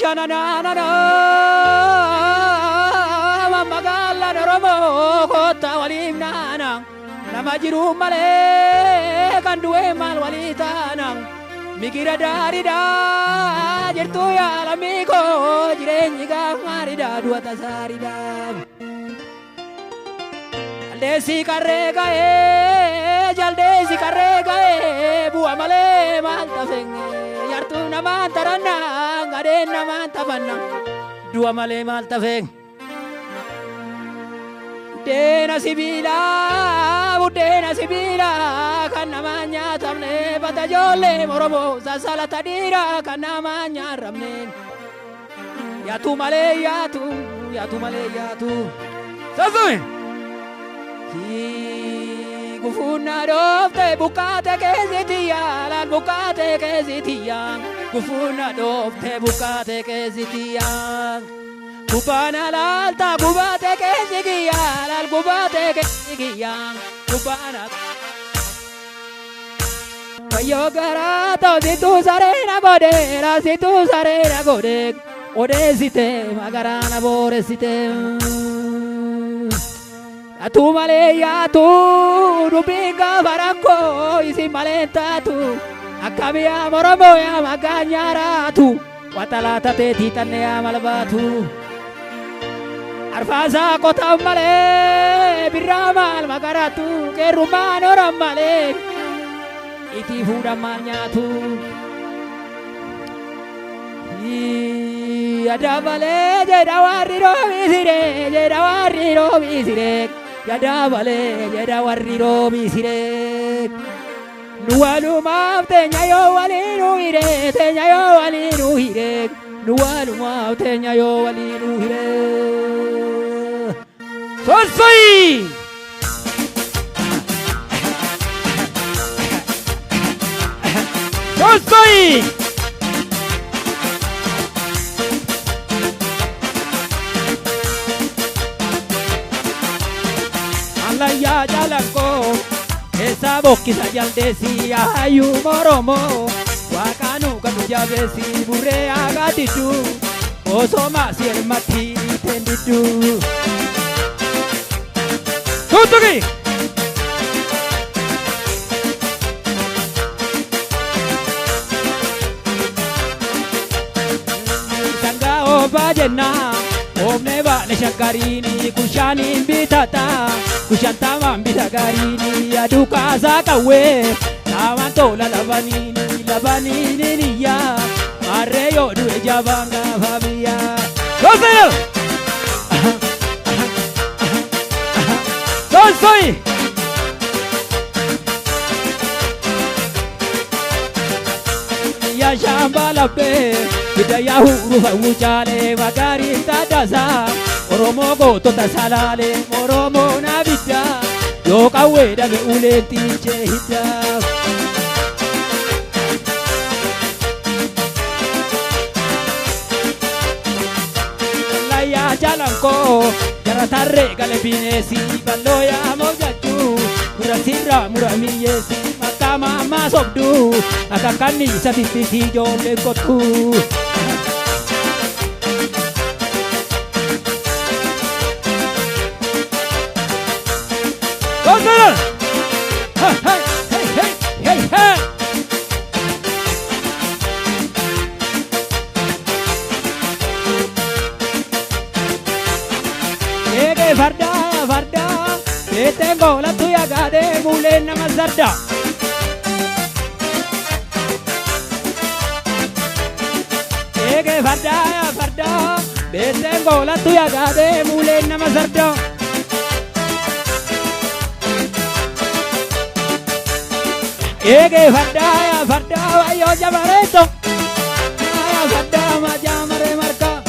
shananana magala Oromo kota walimnana nama jiru male kan duwe mal walitanang mikira darida jirtu ya lamiko jirenyi gamarida dua tasarida Desi karega jaldesi karega buah male manta fenge yartu nama tarana ngade nama tabanna dua male manta feng dena sibila budena sibila kan namanya tamne batajole morobo sasala tadira kan namanya ramne yatu male yatu male yatu sasui Gufuna dofte bukate kezitia lan bukate kezitia Gufuna dofte bukate kezitia Kubana lalta bubate kezitia lan bubate kezitia Kubana Kayo garato situ sarena gode Odesite magarana boresite Atu male ya tu rubinga barako isi malenta tu akabia morobo ya maganyara tu watalata te titane ya malbatu arfasa kota male biramal magaratu ke rumano ramale iti fuda manyatu ada male jedawari ro misire Yada bale, yada warriro bisirek Nuwalu maaf tenya yo walinu hirek Tenya yo walinu hirek Nuwalu maaf tenya yo walinu hirek Sosoi! Sosoi! Ya jalanko esa bokisa yaldesi ayu moromo wakanu kanu jabesi bure agatitu osoma sirmati tenditu tutugi sanga obajenna Omne vale shakarini kushani bitata kushanta mambita garini aduka zakawe nawantola labanini niya arreyo dure jabanga fabia Sosai Sosai Ya shamba lape Bidaya huru fawuchale magari tadasa Oromo goto tasalale Oromo nabidya Yoka weda me ulenti chehita Laya jalanko Jara tarre gale binesi Bandoya mojaju Murasira muramiyesi Makama masobdu Akakani satititi jole kotku Farda, tengo la tuya gade mule namazarda. Farda, tengo la tuya gade mule namazarda. Farda, ayo llamareto. Farda, ma llamare marca.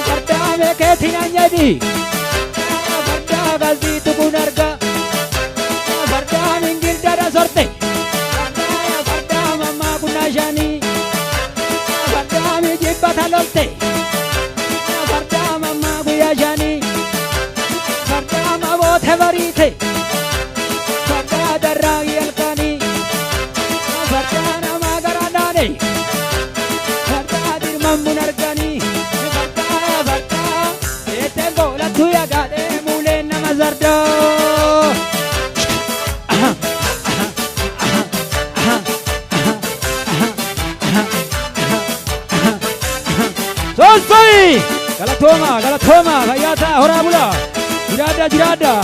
Farda, me que tinañadi. Galdi tukunarga Farda minggir dada sorte Farda mama kunajani Farda mijib batalolte Farda mama kuyajani Farda mabot hevarite Farda darragi alkani Farda nama garanane Farda dirmam munarga galatoma, fayyaata, horaa bulaa. Jiraadhaa, jiraadhaa.